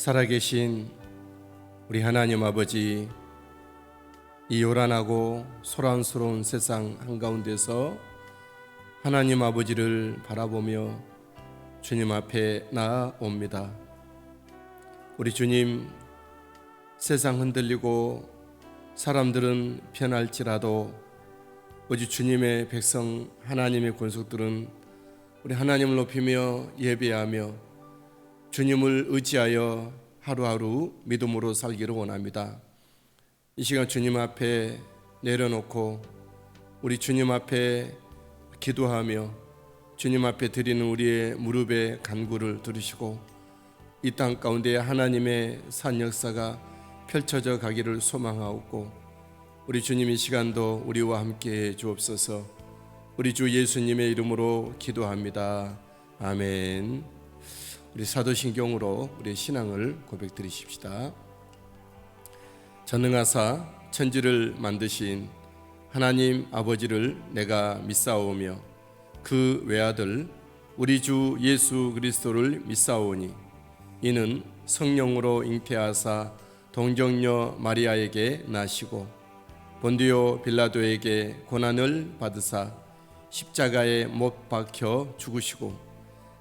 살아계신 우리 하나님 아버지, 이 요란하고 소란스러운 세상 한가운데서 하나님 아버지를 바라보며 주님 앞에 나아옵니다. 우리 주님, 세상 흔들리고 사람들은 변할지라도 오직 주님의 백성, 하나님의 권속들은 우리 하나님을 높이며 예배하며 주님을 의지하여 하루하루 믿음으로 살기를 원합니다. 이 시간 주님 앞에 내려놓고 우리 주님 앞에 기도하며 주님 앞에 드리는 우리의 무릎의 간구를 들으시고 이 땅 가운데 하나님의 산 역사가 펼쳐져 가기를 소망하옵고, 우리 주님 이 시간도 우리와 함께 해 주옵소서. 우리 주 예수님의 이름으로 기도합니다. 아멘. 우리 사도신경으로 우리의 신앙을 고백드리십시다. 전능하사 천지를 만드신 하나님 아버지를 내가 믿사오며 그 외아들 우리 주 예수 그리스도를 믿사오니 이는 성령으로 잉태하사 동정녀 마리아에게 나시고 본디오 빌라도에게 고난을 받으사 십자가에 못 박혀 죽으시고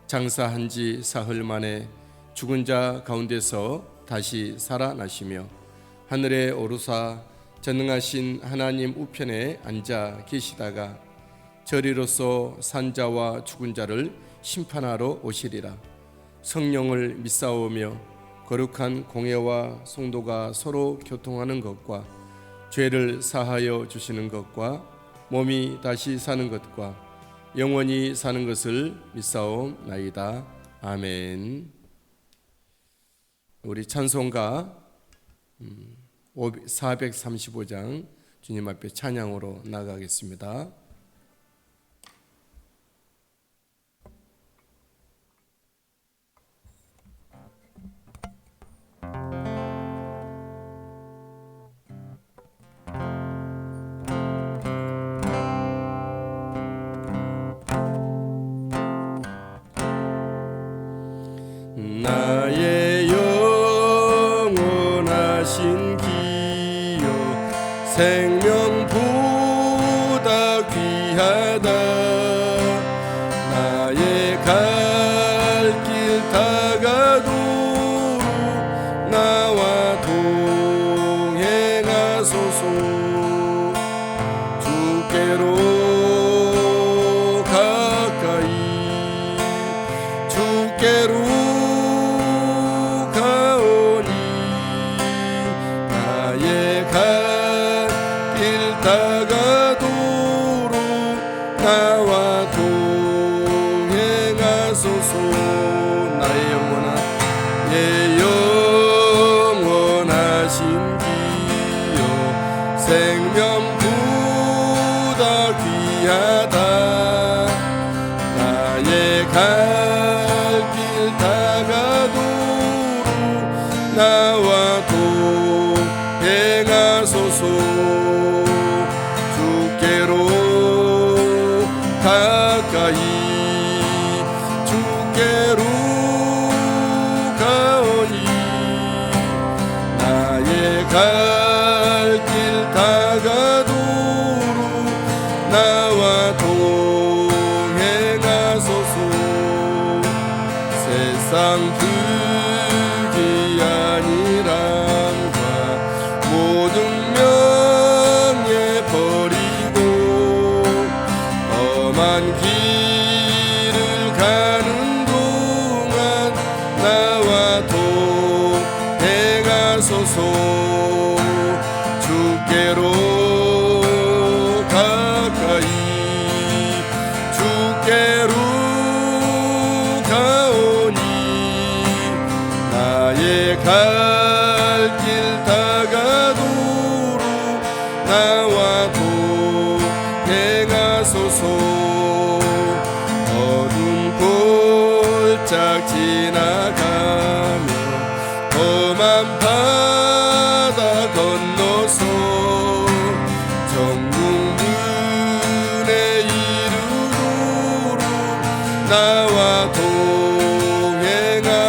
장사한 지 사흘 만에 죽은 자 가운데서 다시 살아나시며 하늘에 오르사 전능하신 하나님 우편에 앉아 계시다가 저리로서 산자와 죽은 자를 심판하러 오시리라. 성령을 믿사오며 거룩한 공회와 성도가 서로 교통하는 것과 죄를 사하여 주시는 것과 몸이 다시 사는 것과 영원히 사는 것을 믿사옵나이다. 아멘. 우리 찬송가 435장 주님 앞에 찬양으로 나가겠습니다. 나의 영원하신 기여 생명보다 귀하다. 나의 갈 길 다가도록 나와 동행하소서. 주께로 가까이 주께로 다가도록 나와 동행하소서. 나의 영원하신 기여 생명보다 귀하다. 나의 갈 길 다가도록 나와 동행하소서. 가까이 주께로 가오니 나의 갈 길 다가도록 나와 동행하소서. 세상 불기 아니람과 모든 명예 버리고 험한 길을 가는 동안 나와 동행하소서. 주께로 가까이 주께로 가오니 나의 갈 길 다가도록 나와 동행하소서. 어둠 골짝 지나가며 험한 바다 건너서 정궁문에 이르도록 나와 동행하소서.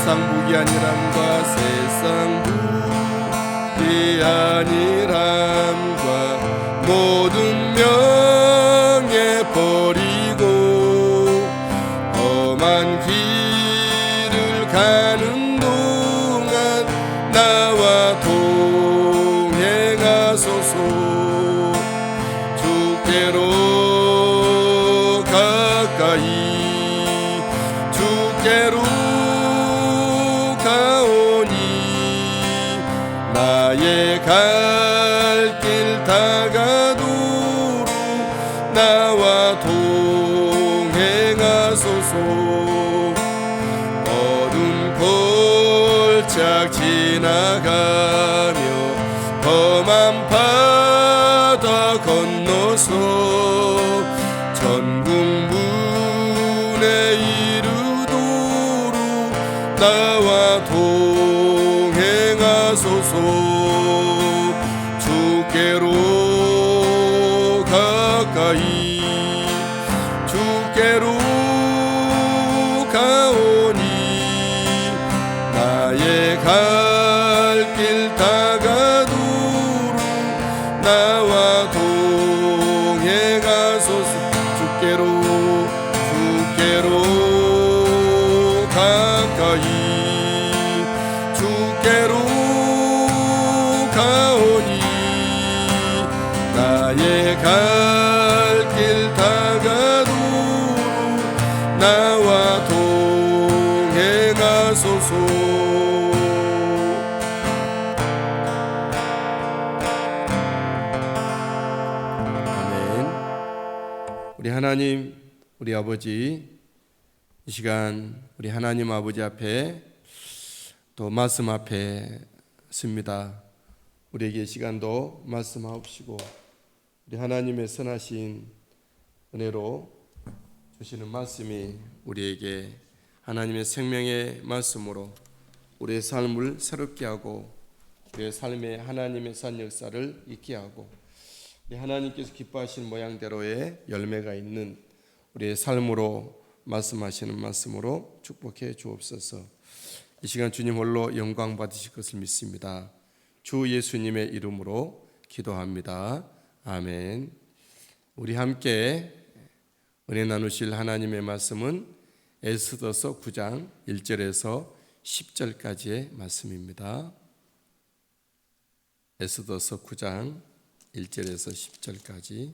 세상 무기한이람과 세상 무기한이람과 모든 명예 버리고 험한 길을 가는 동안 나와 동행하소서. 주께로 가까이 주께로 가오니 나의 갈 길 다가도록 나와 동행하소서. 어두운 골짝 지나가며 험한 바다 건너서 천국문에 이르도록 나와 동행하소서. 주께로 가까이 주께로 가오니 나의 갈 길 다가도록 나와 동행하소서. 주께로 가까이 주께로 가오니 나의 갈 길 다가도록 나와 동행하소서. 아멘. 우리 하나님, 우리 아버지, 이 시간 우리 하나님 아버지 앞에 또 말씀 앞에 씁니다. 우리에게 이 시간도 말씀하옵시고 우리 하나님의 선하신 은혜로 주시는 말씀이 우리에게 하나님의 생명의 말씀으로 우리의 삶을 새롭게 하고 우리의 삶에 하나님의 산 역사를 있게 하고 우리 하나님께서 기뻐하시는 모양대로의 열매가 있는 우리의 삶으로 말씀하시는 말씀으로 축복해 주옵소서. 이 시간 주님 홀로 영광 받으실 것을 믿습니다. 주 예수님의 이름으로 기도합니다. 아멘. 우리 함께 은혜 나누실 하나님의 말씀은 에스더서 9장 1절에서 10절까지의 말씀입니다. 에스더서 9장 1절에서 10절까지.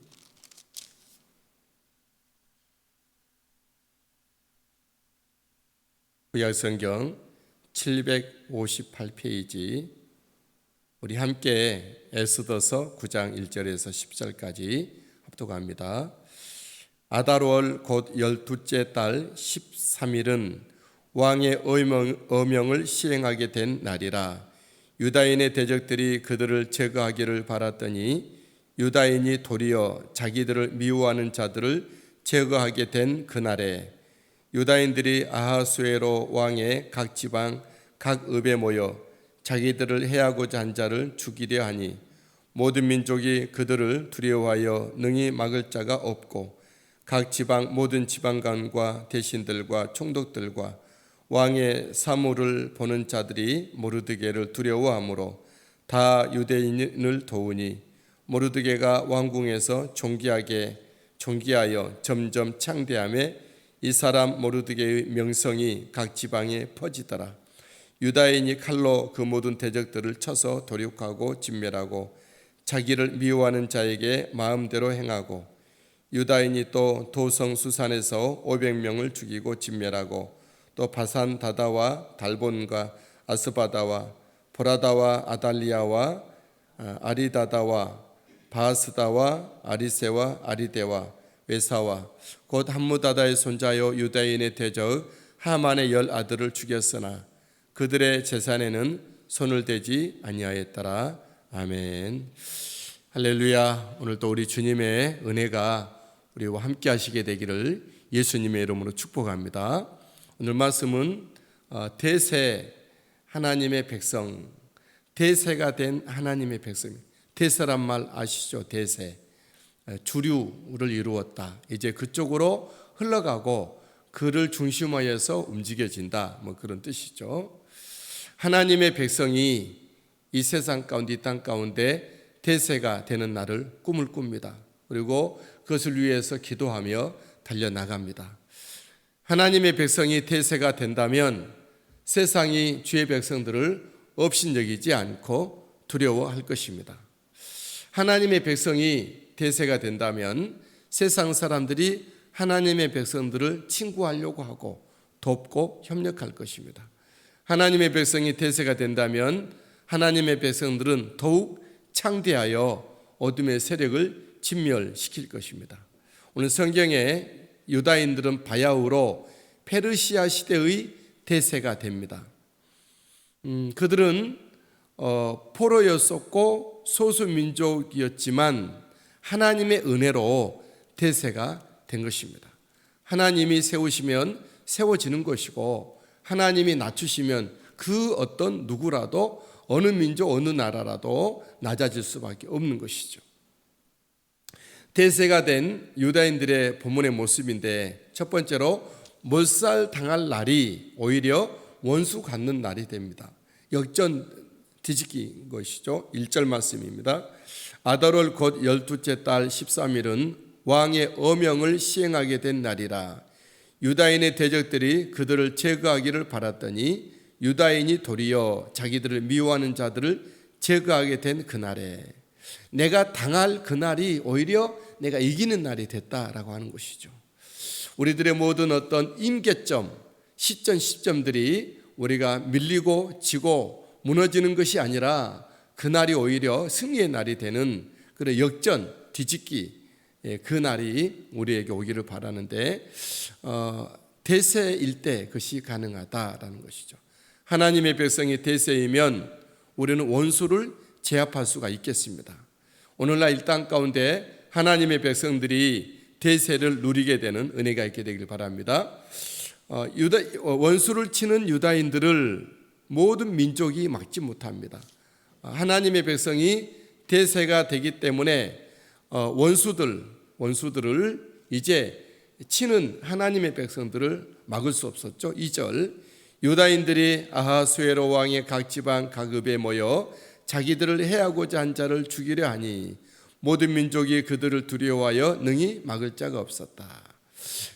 구약성경 758페이지 우리 함께 에스더서 9장 1절에서 10절까지 합독합니다. 아달월 곧 12째 달 13일은 왕의 어명을 시행하게 된 날이라. 유다인의 대적들이 그들을 제거하기를 바랐더니 유다인이 도리어 자기들을 미워하는 자들을 제거하게 된 그날에 유다인들이 아하수에로 왕의 각 지방 각 읍에 모여 자기들을 해하고자 한 자를 죽이려 하니 모든 민족이 그들을 두려워하여 능히 막을 자가 없고 각 지방 모든 지방관과 대신들과 총독들과 왕의 사물을 보는 자들이 모르드게를 두려워하므로 다 유대인을 도우니 모르드게가 왕궁에서 존귀하여 점점 창대함에 이 사람 모르드게의 명성이 각 지방에 퍼지더라. 유다인이 칼로 그 모든 대적들을 쳐서 도륙하고 진멸하고 자기를 미워하는 자에게 마음대로 행하고 유다인이 또 도성 수산에서 500명을 죽이고 진멸하고 또 바산 다다와 달본과 아스바다와 보라다와 아달리아와 아리다다와 바스다와 아리세와 아리데와 외사와 곧 함무다다의 손자요 유다인의 대적 하만의 10 아들을 죽였으나 그들의 재산에는 손을 대지 아니하였더라. 아멘. 할렐루야. 오늘도 우리 주님의 은혜가 우리와 함께 하시게 되기를 예수님의 이름으로 축복합니다. 오늘 말씀은 대세 하나님의 백성, 대세가 된 하나님의 백성. 대세란 말 아시죠? 대세. 주류를 이루었다. 이제 그쪽으로 흘러가고 그를 중심하여서 움직여진다. 뭐 그런 뜻이죠. 하나님의 백성이 이 세상 가운데 이 땅 가운데 대세가 되는 날을 꿈을 꿉니다. 그리고 그것을 위해서 기도하며 달려나갑니다. 하나님의 백성이 대세가 된다면 세상이 주의 백성들을 업신여기지 않고 두려워할 것입니다. 하나님의 백성이 대세가 된다면 세상 사람들이 하나님의 백성들을 친구하려고 하고 돕고 협력할 것입니다. 하나님의 백성이 대세가 된다면 하나님의 백성들은 더욱 창대하여 어둠의 세력을 진멸시킬 것입니다. 오늘 성경에 유다인들은 바야흐로 페르시아 시대의 대세가 됩니다. 그들은 포로였었고 소수민족이었지만 하나님의 은혜로 대세가 된 것입니다. 하나님이 세우시면 세워지는 것이고 하나님이 낮추시면 그 어떤 누구라도 어느 민족 어느 나라라도 낮아질 수밖에 없는 것이죠. 대세가 된 유다인들의 본문의 모습인데 첫 번째로 몰살당할 날이 오히려 원수 갖는 날이 됩니다. 역전 뒤집기인 것이죠. 1절 말씀입니다. 아달월 곧 12째 달 13일은 왕의 어명을 시행하게 된 날이라. 유다인의 대적들이 그들을 제거하기를 바랐더니 유다인이 도리어 자기들을 미워하는 자들을 제거하게 된 그날에 내가 당할 그날이 오히려 내가 이기는 날이 됐다라고 하는 것이죠. 우리들의 모든 어떤 임계점, 시점들이 우리가 밀리고 지고 무너지는 것이 아니라 그날이 오히려 승리의 날이 되는 그런 역전, 뒤집기, 그 날이 우리에게 오기를 바라는데 대세일 때 그것이 가능하다라는 것이죠. 하나님의 백성이 대세이면 우리는 원수를 제압할 수가 있겠습니다. 오늘날 이 땅 가운데 하나님의 백성들이 대세를 누리게 되는 은혜가 있게 되길 바랍니다. 원수를 치는 유다인들을 모든 민족이 막지 못합니다. 하나님의 백성이 대세가 되기 때문에 원수들을 이제 치는 하나님의 백성들을 막을 수 없었죠. 2절 유다인들이 아하수에로 왕의 각 지방 각 읍에 모여 자기들을 해하고자 한 자를 죽이려 하니 모든 민족이 그들을 두려워하여 능히 막을 자가 없었다.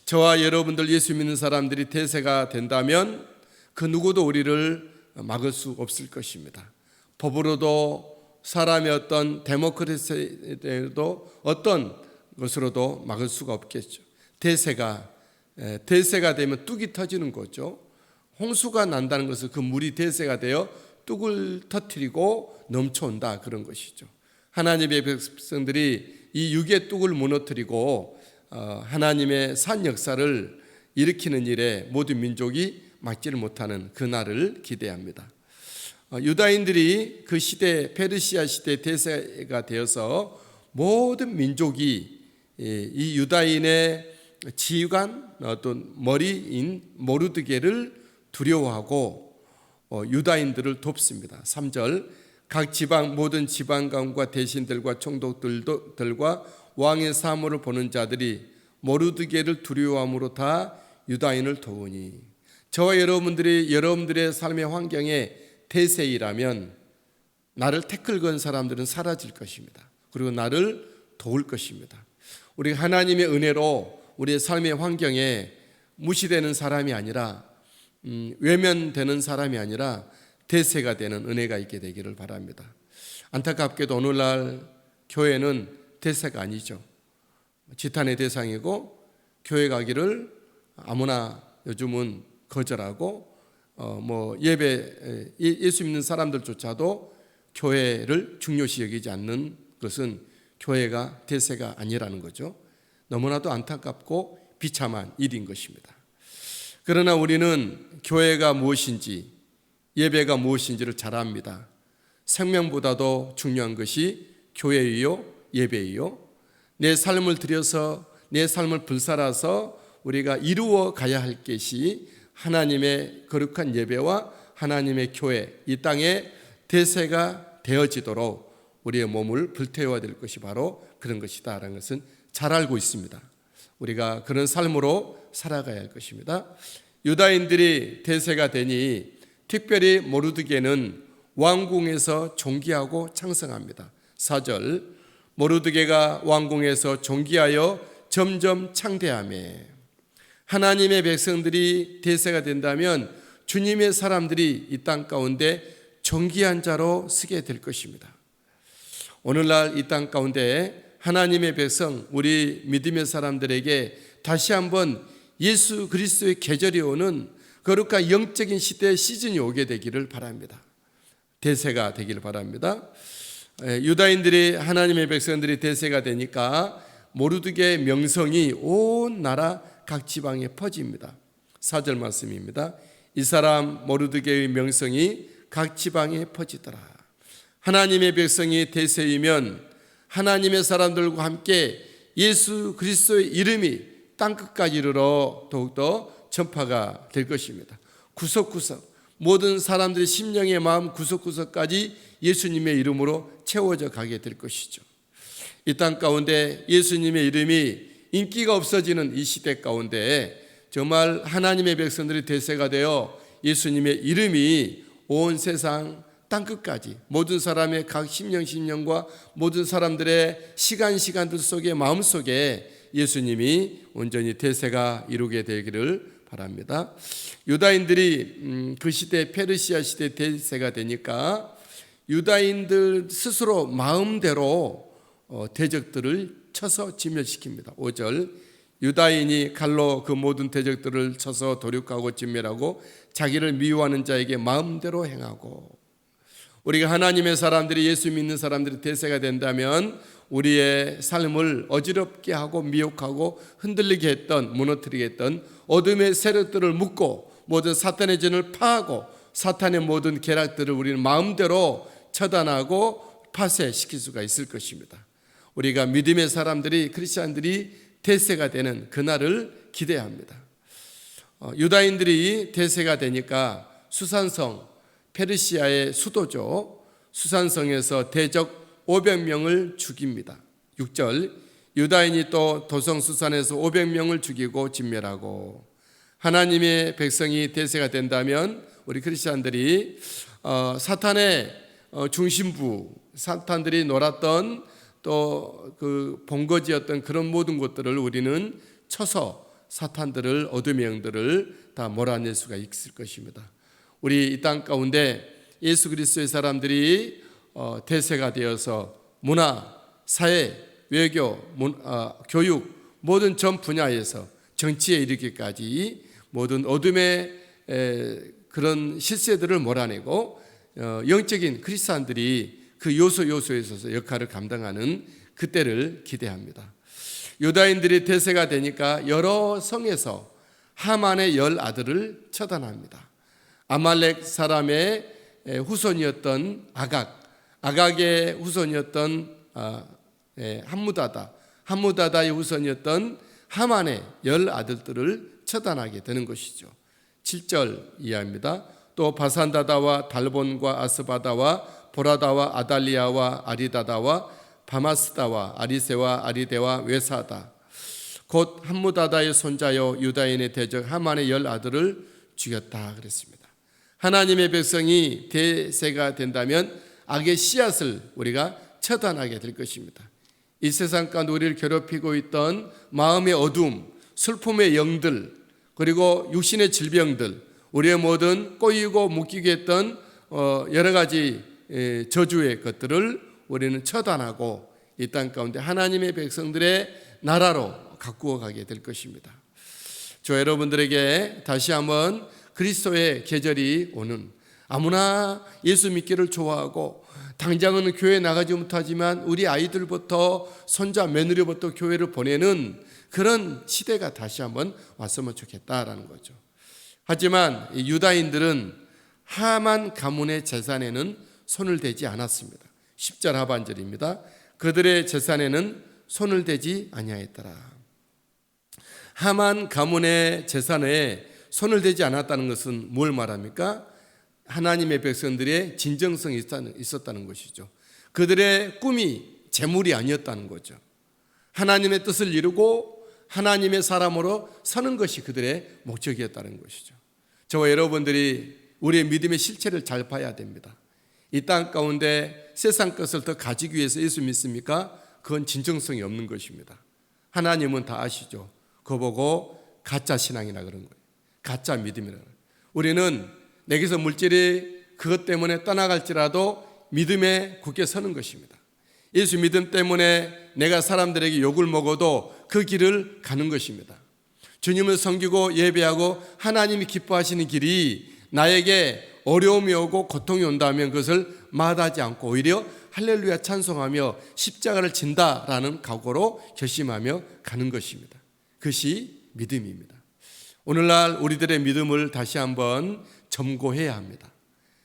저와 여러분들 예수 믿는 사람들이 대세가 된다면 그 누구도 우리를 막을 수 없을 것입니다. 법으로도 사람의 어떤 데모크라시에도 어떤 것으로도 막을 수가 없겠죠. 대세가 되면 뚝이 터지는 거죠. 홍수가 난다는 것은 그 물이 대세가 되어 뚝을 터뜨리고 넘쳐온다 그런 것이죠. 하나님의 백성들이 이 육의 뚝을 무너뜨리고 하나님의 산 역사를 일으키는 일에 모든 민족이 막지를 못하는 그날을 기대합니다. 유다인들이 그 시대 페르시아 시대 대세가 되어서 모든 민족이 이 유다인의 지휘관 어떤 머리인 모르드게를 두려워하고 유다인들을 돕습니다. 3절 각 지방 모든 지방관과 대신들과 총독들과 왕의 사물을 보는 자들이 모르드게를 두려워함으로 다 유다인을 도우니 저와 여러분들의 삶의 환경에 대세이라면 나를 태클 건 사람들은 사라질 것입니다. 그리고 나를 도울 것입니다. 우리 하나님의 은혜로 우리의 삶의 환경에 무시되는 사람이 아니라 외면되는 사람이 아니라 대세가 되는 은혜가 있게 되기를 바랍니다. 안타깝게도 오늘날 교회는 대세가 아니죠. 지탄의 대상이고 교회 가기를 아무나 요즘은 거절하고 예배 예수 믿는 사람들조차도 교회를 중요시 여기지 않는 것은 교회가 대세가 아니라는 거죠. 너무나도 안타깝고 비참한 일인 것입니다. 그러나 우리는 교회가 무엇인지 예배가 무엇인지를 잘 압니다. 생명보다도 중요한 것이 교회이요 예배이요. 내 삶을 들여서 내 삶을 불살아서 우리가 이루어 가야 할 것이 하나님의 거룩한 예배와 하나님의 교회, 이 땅에 대세가 되어지도록 우리의 몸을 불태워야 될 것이 바로 그런 것이다라는 것은 잘 알고 있습니다. 우리가 그런 삶으로 살아가야 할 것입니다. 유다인들이 대세가 되니 특별히 모르드게는 왕궁에서 존귀하고 창성합니다. 4절, 모르드게가 왕궁에서 존귀하여 점점 창대하매. 하나님의 백성들이 대세가 된다면 주님의 사람들이 이 땅 가운데 존귀한 자로 서게 될 것입니다. 오늘날 이 땅 가운데 하나님의 백성, 우리 믿음의 사람들에게 다시 한번 예수 그리스도의 계절이 오는 거룩한 영적인 시대의 시즌이 오게 되기를 바랍니다. 대세가 되기를 바랍니다. 유다인들이, 하나님의 백성들이 대세가 되니까 모르드게의 명성이 온 나라 각 지방에 퍼집니다. 4절 말씀입니다. 이 사람 모르드게의 명성이 각 지방에 퍼지더라. 하나님의 백성이 대세이면 하나님의 사람들과 함께 예수 그리스도의 이름이 땅끝까지 이르러 더욱더 전파가 될 것입니다. 구석구석 모든 사람들의 심령의 마음 구석구석까지 예수님의 이름으로 채워져 가게 될 것이죠. 이 땅 가운데 예수님의 이름이 인기가 없어지는 이 시대 가운데 정말 하나님의 백성들이 대세가 되어 예수님의 이름이 온 세상 땅끝까지 모든 사람의 각 심령과 모든 사람들의 시간들 속에 마음속에 예수님이 온전히 대세가 이루게 되기를 바랍니다. 유다인들이 그 시대 페르시아 시대 대세가 되니까 유다인들 스스로 마음대로 대적들을 쳐서 진멸시킵니다. 5절, 유다인이 칼로 그 모든 대적들을 쳐서 도륙하고 진멸하고 자기를 미워하는 자에게 마음대로 행하고. 우리가 하나님의 사람들이, 예수 믿는 사람들이 대세가 된다면 우리의 삶을 어지럽게 하고 미혹하고 흔들리게 했던, 무너뜨리게 했던 어둠의 세력들을 묶고 모든 사탄의 진을 파하고 사탄의 모든 계략들을 우리는 마음대로 처단하고 파쇄시킬 수가 있을 것입니다. 우리가 믿음의 사람들이, 크리스찬들이 대세가 되는 그날을 기대합니다. 유다인들이 대세가 되니까 수산성, 페르시아의 수도죠. 수산성에서 대적 500명을 죽입니다. 6절, 유다인이 또 도성 수산에서 500명을 죽이고 진멸하고. 하나님의 백성이 대세가 된다면 우리 크리스찬들이 사탄의 중심부, 사탄들이 놀았던 또 그 본거지였던 그런 모든 것들을 우리는 쳐서 사탄들을, 어둠의 영들을 다 몰아낼 수가 있을 것입니다. 우리 이 땅 가운데 예수 그리스도의 사람들이 대세가 되어서 문화, 사회, 외교, 교육 모든 전 분야에서 정치에 이르기까지 모든 어둠의 그런 실세들을 몰아내고 영적인 크리스찬들이 그 요소에 있어서 역할을 감당하는 그때를 기대합니다. 유다인들이 대세가 되니까 여러 성에서 하만의 10아들을 처단합니다. 아말렉 사람의 후손이었던 아각의 후손이었던 함무다다의 후손이었던 하만의 10아들들을 처단하게 되는 것이죠. 7절 이하입니다. 또 바산다다와 달본과 아스바다와 보라다와 아달리아와 아리다다와 바마스다와 아리세와 아리데와 외사다 곧 함무다다의 손자여 유다인의 대적 하만의 10아들을 죽였다 그랬습니다. 하나님의 백성이 대세가 된다면 악의 씨앗을 우리가 처단하게 될 것입니다. 이 세상 가운데 우리를 괴롭히고 있던 마음의 어둠, 슬픔의 영들, 그리고 육신의 질병들, 우리의 모든 꼬이고 묶이게 했던 여러 가지 저주의 것들을 우리는 처단하고 이 땅 가운데 하나님의 백성들의 나라로 가꾸어 가게 될 것입니다. 저 여러분들에게 다시 한번 그리스도의 계절이 오는, 아무나 예수 믿기를 좋아하고 당장은 교회에 나가지 못하지만 우리 아이들부터 손자 며느리부터 교회를 보내는 그런 시대가 다시 한번 왔으면 좋겠다라는 거죠. 하지만 유다인들은 하만 가문의 재산에는 손을 대지 않았습니다. 10절 하반절입니다. 그들의 재산에는 손을 대지 아니하였더라. 하만 가문의 재산에 손을 대지 않았다는 것은 뭘 말합니까? 하나님의 백성들의 진정성이 있었다는 것이죠. 그들의 꿈이 재물이 아니었다는 거죠. 하나님의 뜻을 이루고 하나님의 사람으로 서는 것이 그들의 목적이었다는 것이죠. 저와 여러분들이 우리의 믿음의 실체를 잘 봐야 됩니다. 이 땅 가운데 세상 것을 더 가지기 위해서 예수 믿습니까? 그건 진정성이 없는 것입니다. 하나님은 다 아시죠. 그거 보고 가짜 신앙이라 그런 거예요. 가짜 믿음이라 그래요. 우리는 내게서 물질이 그것 때문에 떠나갈지라도 믿음에 굳게 서는 것입니다. 예수 믿음 때문에 내가 사람들에게 욕을 먹어도 그 길을 가는 것입니다. 주님을 섬기고 예배하고 하나님이 기뻐하시는 길이 나에게 어려움이 오고 고통이 온다면 그것을 마다하지 않고 오히려 할렐루야 찬송하며 십자가를 진다라는 각오로 결심하며 가는 것입니다. 그것이 믿음입니다. 오늘날 우리들의 믿음을 다시 한번 점고해야 합니다.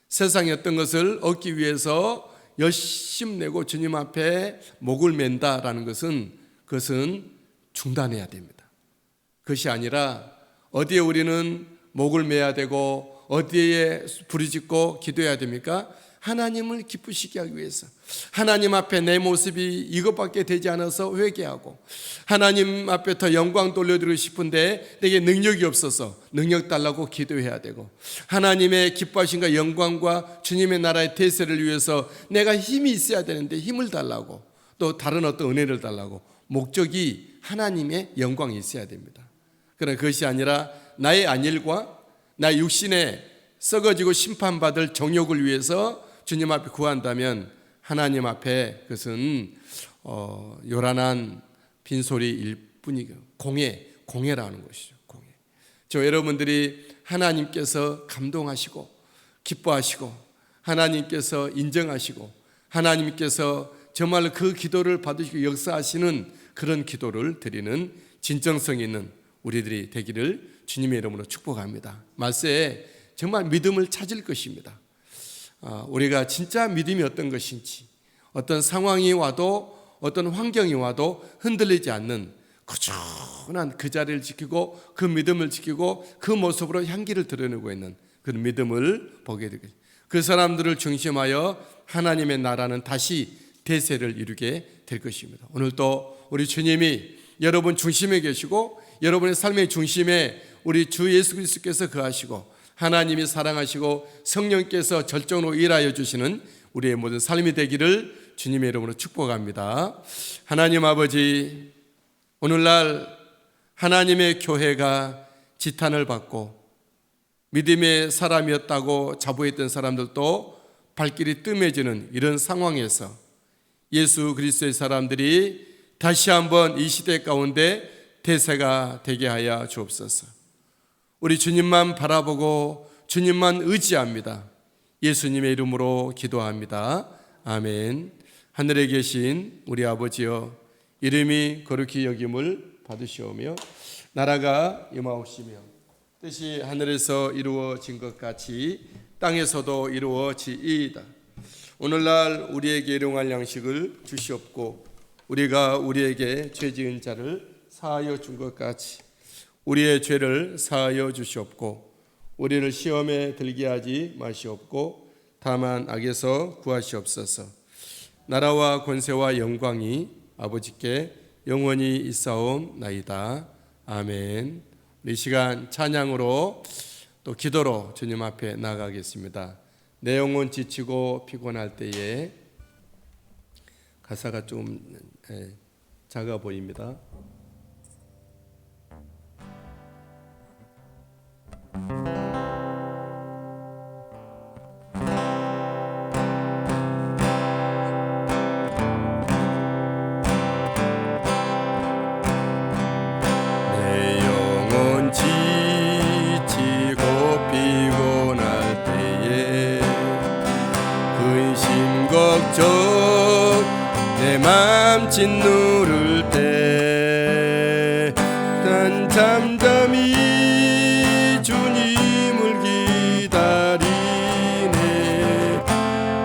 세상의 어떤 것을 얻기 위해서 열심내고 주님 앞에 목을 맨다라는 것은 그것은 중단해야 됩니다. 그것이 아니라 어디에 우리는 목을 매야 되고 어디에 부르짖고 기도해야 됩니까? 하나님을 기쁘시게 하기 위해서 하나님 앞에 내 모습이 이것밖에 되지 않아서 회개하고 하나님 앞에 더 영광 돌려드리고 싶은데 내게 능력이 없어서 능력 달라고 기도해야 되고 하나님의 기뻐하심과 영광과 주님의 나라의 대세를 위해서 내가 힘이 있어야 되는데 힘을 달라고 또 다른 어떤 은혜를 달라고 목적이 하나님의 영광이 있어야 됩니다. 그러나 그것이 아니라 나의 안일과 나의 육신에 썩어지고 심판받을 정욕을 위해서 주님 앞에 구한다면 하나님 앞에 그것은 요란한 빈소리일 뿐이고 공회라는 것이죠. 공회. 저 여러분들이 하나님께서 감동하시고 기뻐하시고 하나님께서 인정하시고 하나님께서 정말 그 기도를 받으시고 역사하시는 그런 기도를 드리는 진정성 있는 우리들이 되기를 주님의 이름으로 축복합니다. 말세에 정말 믿음을 찾을 것입니다. 우리가 진짜 믿음이 어떤 것인지 어떤 상황이 와도 어떤 환경이 와도 흔들리지 않는 꾸준한 그 자리를 지키고 그 믿음을 지키고 그 모습으로 향기를 드러내고 있는 그 믿음을 보게 되겠습니다. 그 사람들을 중심하여 하나님의 나라는 다시 대세를 이루게 될 것입니다. 오늘도 우리 주님이 여러분 중심에 계시고 여러분의 삶의 중심에 우리 주 예수 그리스도께서 거하시고 하나님이 사랑하시고 성령께서 절정으로 일하여 주시는 우리의 모든 삶이 되기를 주님의 이름으로 축복합니다. 하나님 아버지, 오늘날 하나님의 교회가 지탄을 받고 믿음의 사람이었다고 자부했던 사람들도 발길이 뜸해지는 이런 상황에서 예수 그리스도의 사람들이 다시 한번 이 시대 가운데 대세가 되게 하여 주옵소서. 우리 주님만 바라보고 주님만 의지합니다. 예수님의 이름으로 기도합니다. 아멘. 하늘에 계신 우리 아버지여, 이름이 거룩히 여김을 받으시오며 나라가 임하옵시며 뜻이 하늘에서 이루어진 것 같이 땅에서도 이루어지이다. 오늘날 우리에게 일용할 양식을 주시옵고 우리가 우리에게 죄 지은 자를 사하여 준 것 같이 우리의 죄를 사하여 주시옵고 우리를 시험에 들게 하지 마시옵고 다만 악에서 구하시옵소서. 나라와 권세와 영광이 아버지께 영원히 있사옵나이다. 아멘. 이 시간 찬양으로 또 기도로 주님 앞에 나가겠습니다. 내 영혼 지치고 피곤할 때에 가사가 좀 작아 보입니다. 내 영혼 지치고 피곤할 때에 근심 걱정 내 맘 짓누를 때 난 잠잠히 주님을 기다리네.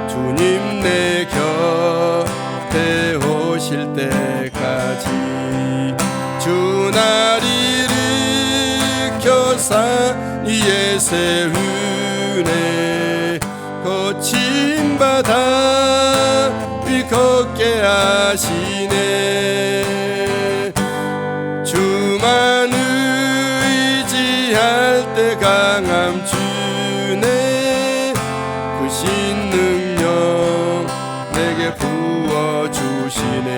주님 내 곁에 오실 때까지 주 날 일으켜서 위에 세우네. 거친 바다 위 걷게 하시네. 주 내게 부어주시네.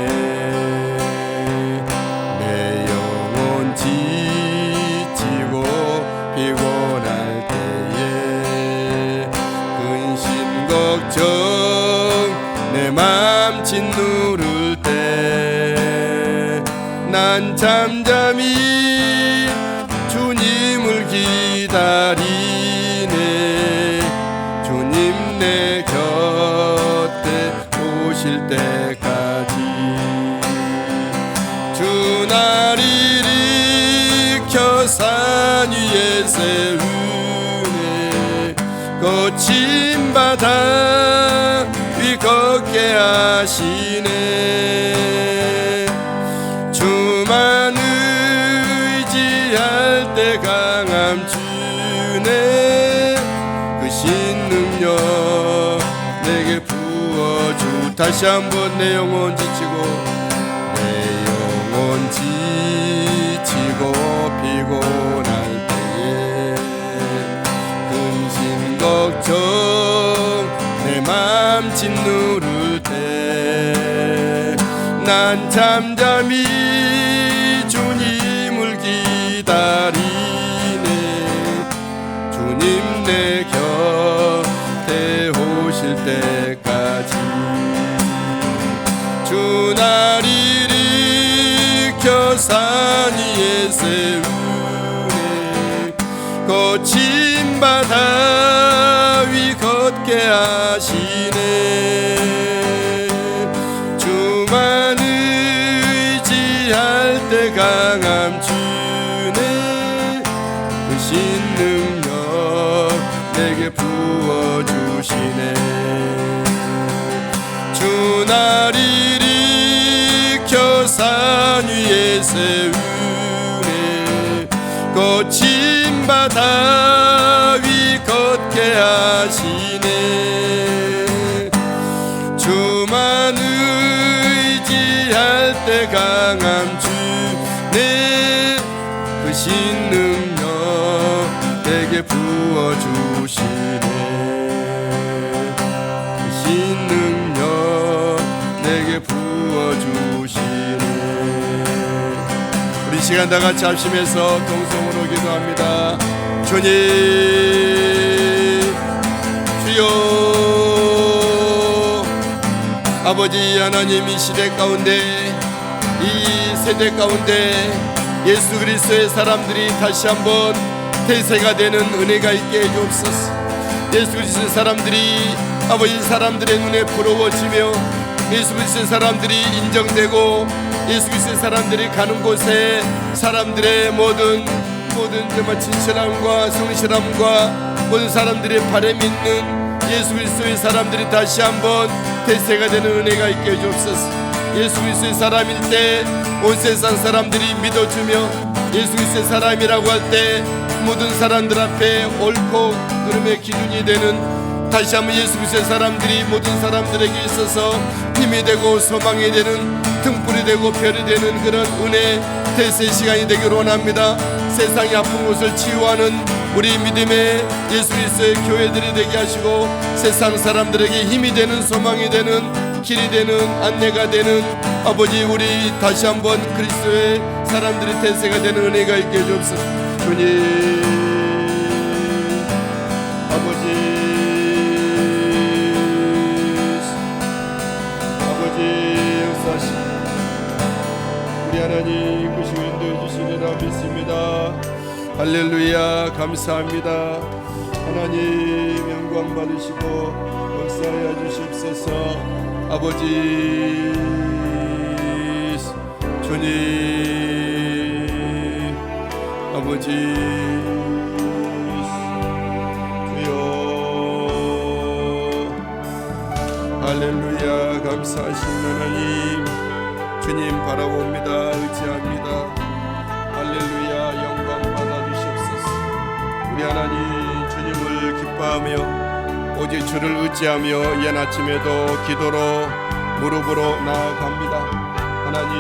내 영혼 지치고 피곤할 때에 근심 걱정 내 맘 짓누를 때 난 잠잠히 주님을 기다리네. 주님 내 곁에 오실 때까지 주 날 일으켜 산 위에 세우네. 거친 바다 위 걷게 하시네. 주만 의지할 때 강함 주네. 그 신능력 내게 부어주. 다시 한번 내 영혼 지치고 내 영혼 지치고 피곤할 때에 근심 걱정 내 맘 짓누를 때 난 잠잠히 주님을 기다리네. 주님 내 곁에 오실 때까지 주 날 일으켜 산 위에 세우네. 거친 바다 위 걷게 하시네. 주만 의지할 때 강함 주네. 그 신능력 내게 부어주시네. 주 날 일으켜 산 위에 세우네. 거친 바다 위 걷게 하시네. 주만 의지할 때 강함 주네. 그 신능력 내게 부어주시네. 그 신능력 내게 부어주시네. 우리 시간 다 같이 합심해서 동성으로 기도합니다. 주님 주여 아버지 하나님, 이 시대 가운데 이 세대 가운데 예수 그리스도의 사람들이 다시 한번 대세가 되는 은혜가 있게 해주옵소서. 예수 그리스도의 사람들이 아버지 사람들의 눈에 부러워지며 예수 그리스도의 사람들이 인정되고 예수 그리스도의 사람들이 가는 곳에 사람들의 모든 정말 진실함과 성실함과 모든 사람들의 바람이 있는 예수 그리스도의 사람들이 다시 한번 대세가 되는 은혜가 있게 해주옵소서. 예수 그리스도의 사람일 때 온 세상 사람들이 믿어주며 예수 그리스도의 사람이라고 할 때 모든 사람들 앞에 옳고 그름의 기준이 되는 다시 한번 예수 그리스도의 사람들이 모든 사람들에게 있어서 힘이 되고 소망이 되는 등불이 되고 별이 되는 그런 은혜 대세 시간이 되기를 원합니다. 세상의 아픈 곳을 치유하는 우리 믿음의 예수 그리스도의 교회들이 되게 하시고 세상 사람들에게 힘이 되는 소망이 되는 길이 되는 안내가 되는 아버지, 우리 다시 한번 그리스도의 사람들이 대세가 되는 은혜가 있게 해주옵소서. 주님 아버지 역사하시 우리 하나님 그 시간 인도해 주시리라 믿습니다. 할렐루야. 감사합니다. 하나님 영광 받으시고 역사하여 주시옵소서. 아버지 주님 아버지 주여 할렐루야. 감사하신 하나님 주님 바라봅니다. 의지합니다. 할렐루야. 영광 받아주시옵소서. 우리 하나님 주님을 기뻐하며 오직 주를 의지하며 이른 아침에도 기도로 무릎으로 나아갑니다. 하나님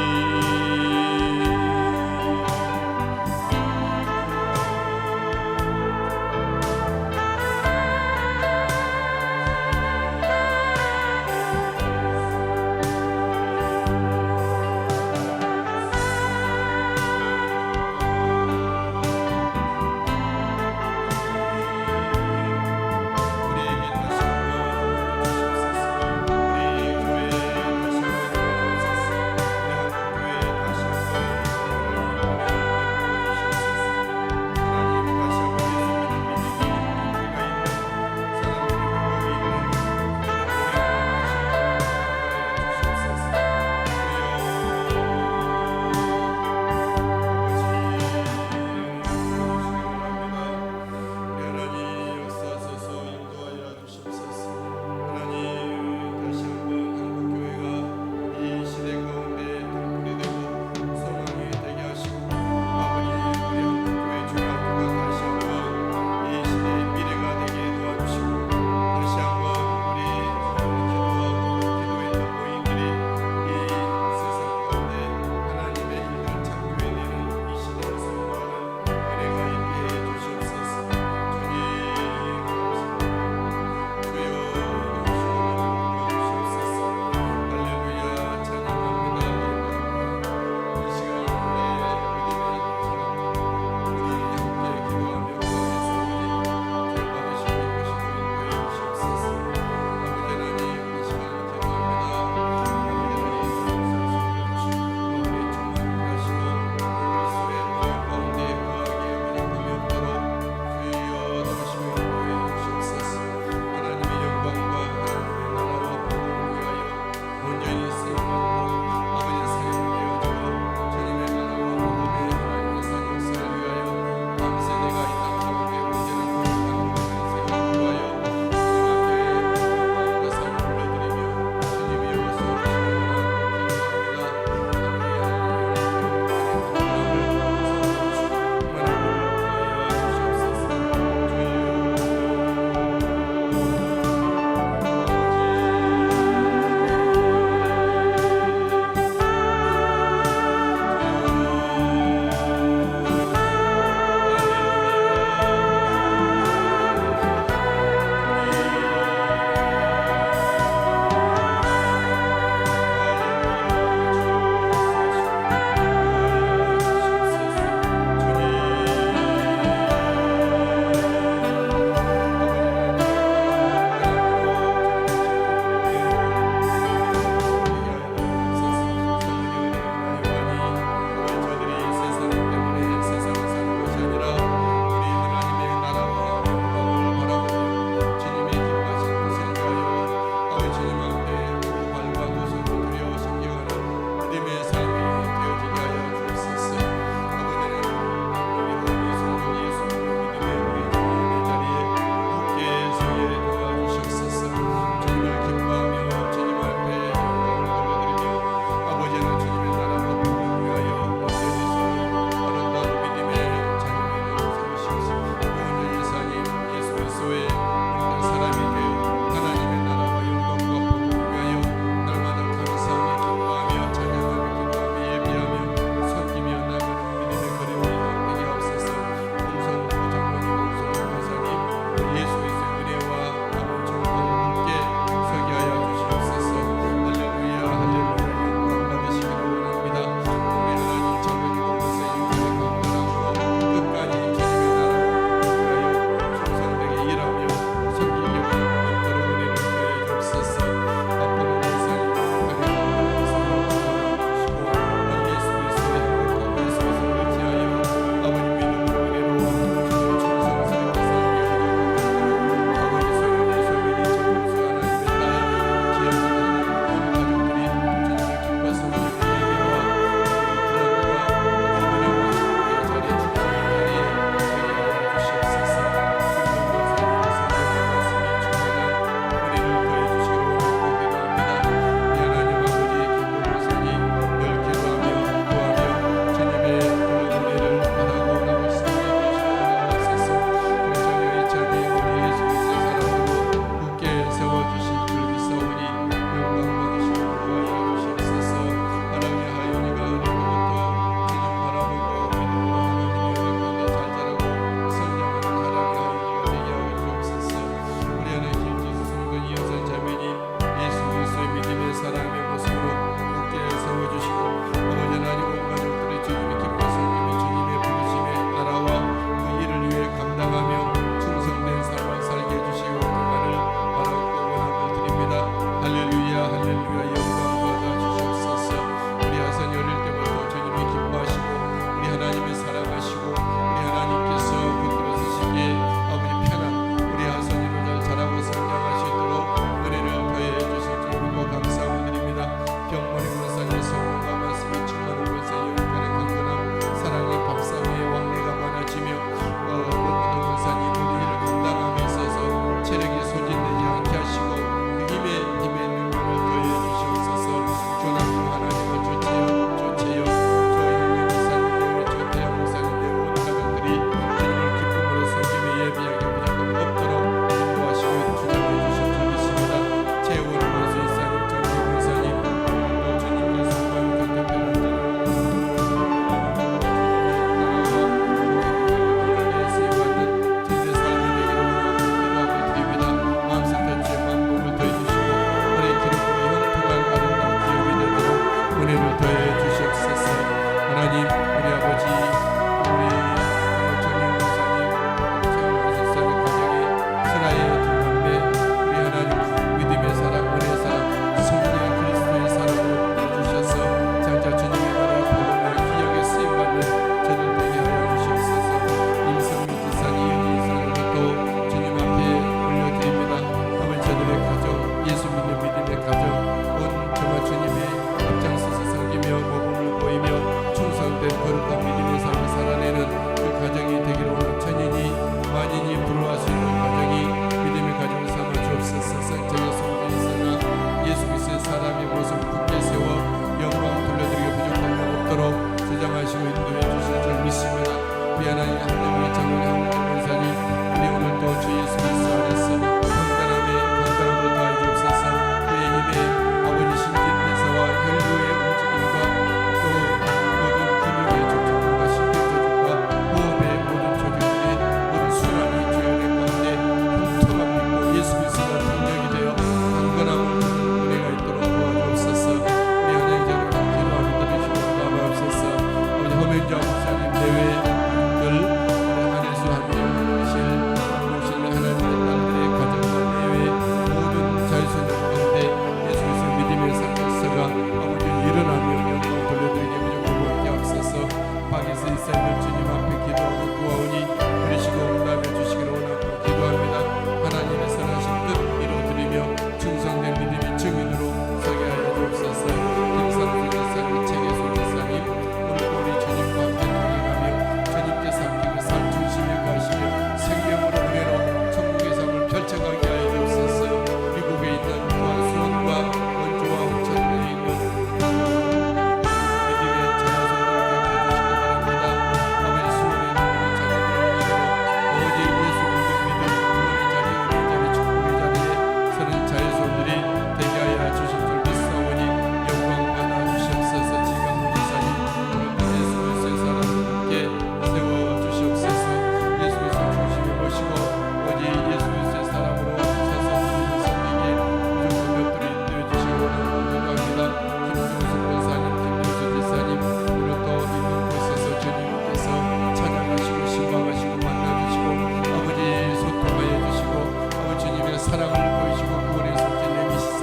사랑을 보이시고 구원의 손길 내미시사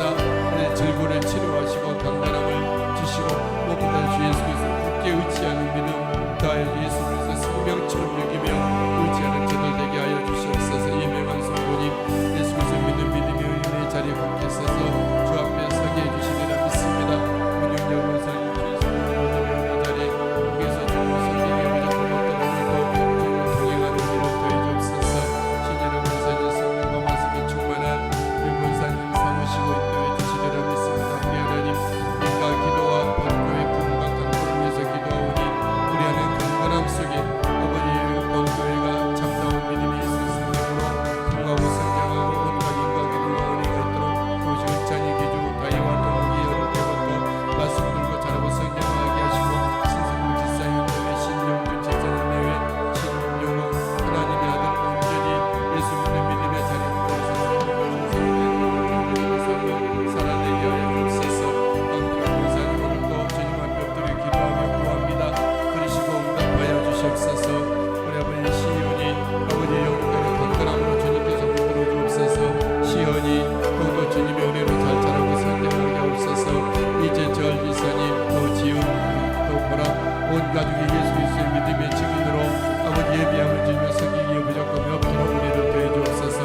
내 질고를 치료하시고 강건함을 주시고 무엇보다 주 예수 그리스도 굳게 의지하는 믿음 다해 예수 그리스도 생명처럼 여기며 의지하는 저들 되게 하여 주시옵소서. 예명한 성도님 예수 그리스도 믿는 믿음의 의인의 자리에 굳게 서서 주 앞에 서게 해주시리라 믿습니다. 문영정 원사님 주 예수 그리스도 믿음의 자리에 거기서 주님 성경에 무조건 없던 오늘도 주님 동행하는 일을 더해 주옵소서. 신년한 원사님 성령과 말씀이 충만한 우리 원사님 사모시고 인도해 주시리라 믿습니다. 우리 하나님 인과 기도와 본교의 부흥과 강구를 위해서 기도하오니 우리 안에 강건함 속에 아버지의 본교회가 참다운 믿음이 있을 성령으로 통하고 성장하고 온갖 인과 기도와 은혜가 있도록 교식을 찬이 기주 다이와 동욱이 여름때부터 말씀 들고 자라고 성장하게 하시고 신성부 지사님 내외 신영준 지사님 내외 신용호 하나님의 아들 온전히 예수 믿는 믿음의 자리에 살아내게 하여 주옵소서. 강구한 원사님 오늘도 주님 앞에 엎드려 기도하며 구합니다. 그러시고 응답하여 주시옵소서. 우리 아버지 시온이 아버지의 영광의 강건함으로 주님께서 붙들어 주옵소서. 시온이 또도 주님의 은혜로 잘 자라고 성장하게 하옵소서. 이제 절 지사님 또 지은 또 보라 온 가족이 예수 그리스도의 믿음의 증인으로 아버지 예비함을 주며 섬기기에 부족함이 없도록 우리를 더해 주옵소서.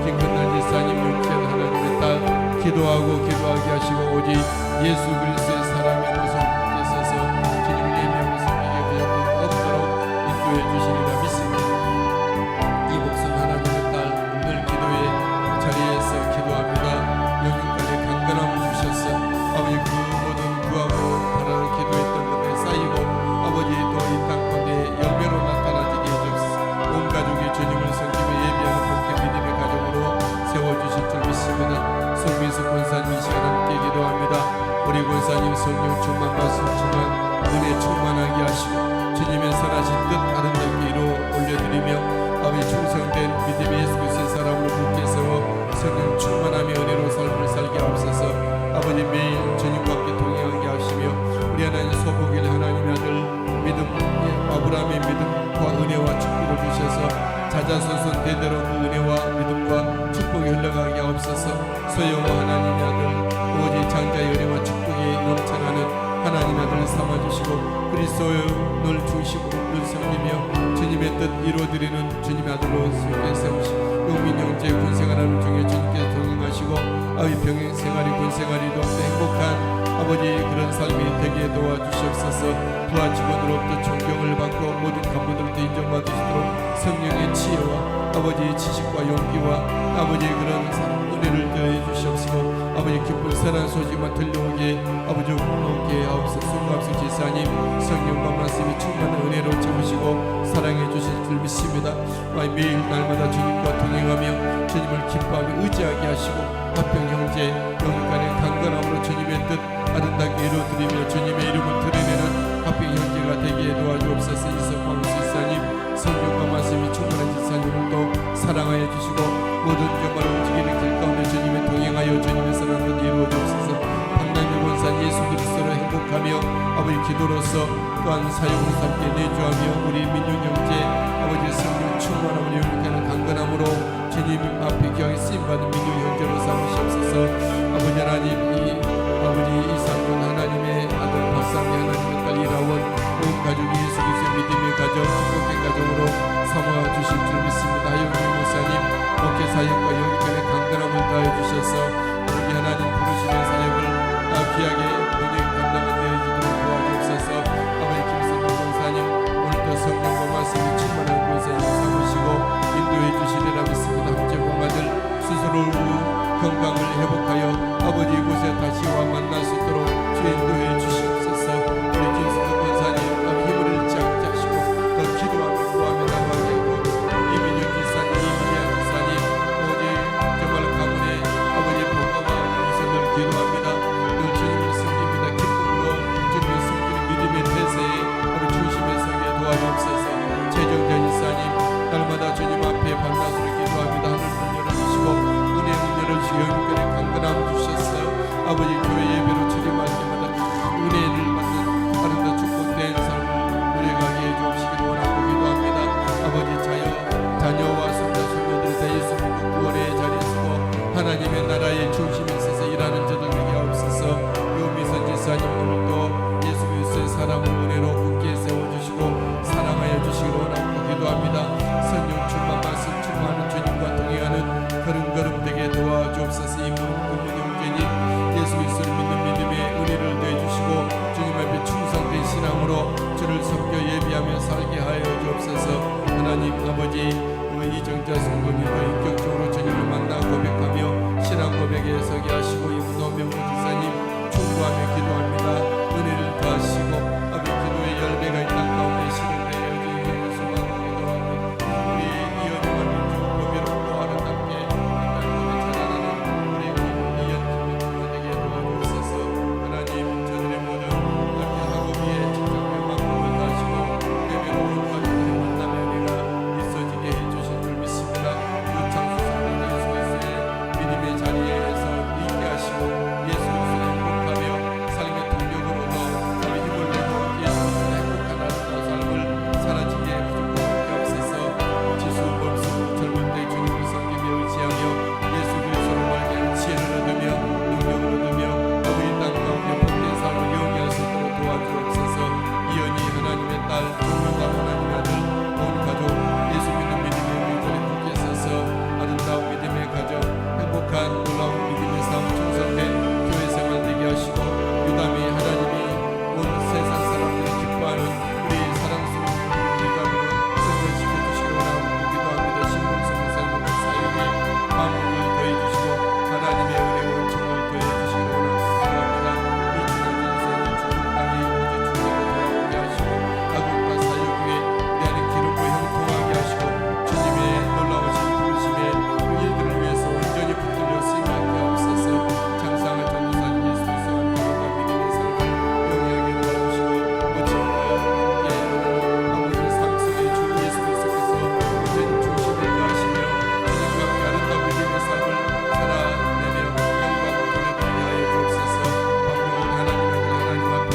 김근날 지사님 용케한 하나님의 딸 기도하게 하시고 오직 예수 그리스도의 사람의 모습에 서서 주님을 예비함을 섬기기에 부족함 없도록 인도해 주시리라 믿습니다. 이 목숨 하나님의 딸 늘 기도의 자리에서 기도합니다. 영육간의 강건함을 주셨어. 아버지 그 모든 구하고 바라는 기도했던 것에 쌓이고 아버지 또 이 땅 가운데 열매로 나타나지게 해주옵소서. 온 가족이 주님을 섬기며 예비하는 복된 믿음의 가정으로 세워주실 줄 믿습니다. 송민수 권사님 이 시간 함께 기도합니다. 우리 권사님 성령 충만 말씀 충만 은혜 충만하게 하시고 주님의 선하신 뜻 아름답게 이루어 올려드리며 아버지 충성된 믿음의 예수 그리스도의 사람으로 굳게 세워 성령 충만하며 은혜로 삶을 살게 하옵소서. 아버지 매일 주님과 함께 동행하게 하시며 우리 하나님 소복일 하나님의 아들 믿음 아브라함의 믿음과 은혜와 축복을 주셔서 자자손손 대대로 그 은혜와 믿음과 축복이 흘러가게 하옵소서. 소여와 하나님의 아들 오직 장자의 은혜와 축복이 넘쳐나는 하나님의 아들을 삼아주시고 그리스도의 늘 중심으로 늘 섬기며 주님의 뜻 이루어드리는 주님의 아들로 세우시고 용민 형제 군생활하는 중에 주님께서 동행하시고 아버지 병행생활이 군생활이도 행복한 아버지 그런 삶이 되게 도와주시옵소서. 부하 직원으로부터 존경을 받고 모든 간부들로부터 인정받으시도록 성령의 지혜와 아버지 지식과 용기와 아버지 그런 은혜를 더해 주시옵시고 아버지 기쁜 선한 소식만 들려오게 아버지 오게 하옵소서. 송갑수 지사님 성령과 말씀이 충만한 은혜로 채우시고 사랑해 주실 줄 믿습니다. 매일 날마다 주님과 동행하며 주님을 기뻐하며 의지하게 하시고 화평 형제 영육간의 강건함으로 주님의 뜻 아름답게 이루어드리며 주님의 이름을 드러내는 화평 형제가 되게 도와주옵소서. 이석광 지사님 성령과 말씀이 충만한 지사님을 또 사랑하여 주시고 모든 정말 움직이는 길 가운데 주님의 동행하여 주님의 선한 뜻 이루어 주옵소서. 박남일 원사 예수 그리스도로 행복하며 아버지 기도로서 또한 사역으로 함께 내주하며 우리 민윤 형제 아버지 성령 충만한 우리 영육간의 강건함으로 주님 앞에 귀하게 쓰임받은 민윤 형제로 삼으시옵소서. 아버지 하나님 이 아버지 이상군 하나님의 아들 박상희 하나님의 딸 이라원 온 가족이 예수 그리스도의 믿음의 가정 축복된 가정으로 삼아 주실 줄 믿습니다. 하영민 목사님 목회 사역과 영육간의 강건함을 다해 주셔서 우리 하나님 부르시는 사역을 귀하게 능히 감당한 되어지도록 도와주옵소서. 아버지 김성근 목사님 오늘도 성령과 말씀이 충만한 곳에 삼으시고 인도해 주시리라 믿습니다. 함께 공아들 스스로를 건강을 회복하여 아버지 이곳에 다시와 만날 수 있도록 주 인도해 주시옵소서. 우리 김성근 권사님 힘을 일치하게 하시고 더 기도하며 구하며 나가게 하고 이민영 기사님 이민영 기사님 오직 정말 가문의 아버지 복음과 우선을 기도합니다. 늘 주님을 섬깁니다. 기쁨으로 주님을 섬기는 믿음의 태세에 아버지 중심에 서게 도와주옵소서. 최정자 이사님 날마다 주님 앞에 밤낮으로 기도합니다. 하늘 문 열어주시고 은혜 은혜를 주여 영육간의 강건함을 주셨어요. 아버지 교회 예배로 출입할 때마다 은혜를 받는 아름다운 축복된 삶을 누려가게 해주옵시기를 원하고 기도합니다. 아버지 자녀와 손자 손녀들이 다 예수 믿고 구원의 자리에 서고 하나님의 나라의 중심에 있어서 일하는 저들 되게 하옵소서. 요미선 지사님 오늘도 예수 그리스도의 사랑을 은혜로 굳게 세워주시고 사랑하여 주시기를 원하고 기도합니다. 선율 출마 말씀 출마하는 주님과 동행하는 걸음걸음 되게 도와주옵소서. 이문 형제님 예수 그리스도를 믿는 믿음의 은혜를 더해주시고 주님 앞에 충성된 신앙으로 주를 섬겨 예비하며 살게 하여 주옵소서. 하나님 아버지 이정자 성도님도 인격적으로 주님을 만나 고백하며 신앙 고백에 서게 하시고 이문호 명호 지사님 충고하며 기도합니다. 은혜를 더하시고 아버지 기도의 열매가 이 땅 가운데 실을 내어 주시기를 소망하고 기도합니다. 우리 이연과 민주 보배롭고 아름답게 이 땅 가운데 자라나는 우리 이연 김민주가 되게 도와주옵소서. 하나님 저들의 모든 이렇게 학업위에 직접 명망을 다하시고 내면온 가족들의 만남의 은혜가 있어지게 해주신 줄 믿습니다. 유창수 성도 예수 그리스도의 믿음의 자리에서 있게 하시고 예수 그리스도를 행복하며 삶의 동력을 얻어 힘을 내고 예수 그리스도의 행복한 아름다운 삶을 살아지게 부족하게 없어서 지수 범수 젊을 때 주님을 섬기며 의지하며 예수 그리스도를 알게 하는 지혜를 얻으며 능력을 얻으며 아버지 땅 가운데 복된 삶을 영위할 수 있도록 도와주옵소서. 이연이 하나님의 딸 종료가 하나님의 아들 온 가족 예수 믿는 믿음의 의존에 굳게 서서 아름다운 믿음의 가정 행복한 놀라운 믿음의 삶 충성된 교회 생활 되게 하시고 유담이 하나님이 온 세상 사람들이 기뻐하는 우리 사랑스러운 유담으로 성전시켜 주시기 원하고 기도합니다. 신봉성 목사님의 사역에 마음을 더해주시고 하나님의 은혜와 은총을 더해주시기 원하고 기도합니다. 이 주간 인생의 중국 땅에 오직 주님을 돌아오게 하시고 가국과 사역 위에 내 안에 기름과 형통하게 하시고 주님의 놀라우신 부르심의 그 일들을 위해서 온전히 붙들려 쓰임하게 하옵소서. 장상을 전도사님 예수 그리스도와 믿음과 믿음의 삶을 영위하게 도와주시고 거침하여 함께 아버지 삶 속에 주 예수 그리스도께서 온전히 중심에 거하시며 주님과 함께 아름다운 믿음의 삶을 살아내며 영광을 돌려드리게 하여 주옵소서. 방법은 하나님 아들 하나님 앞에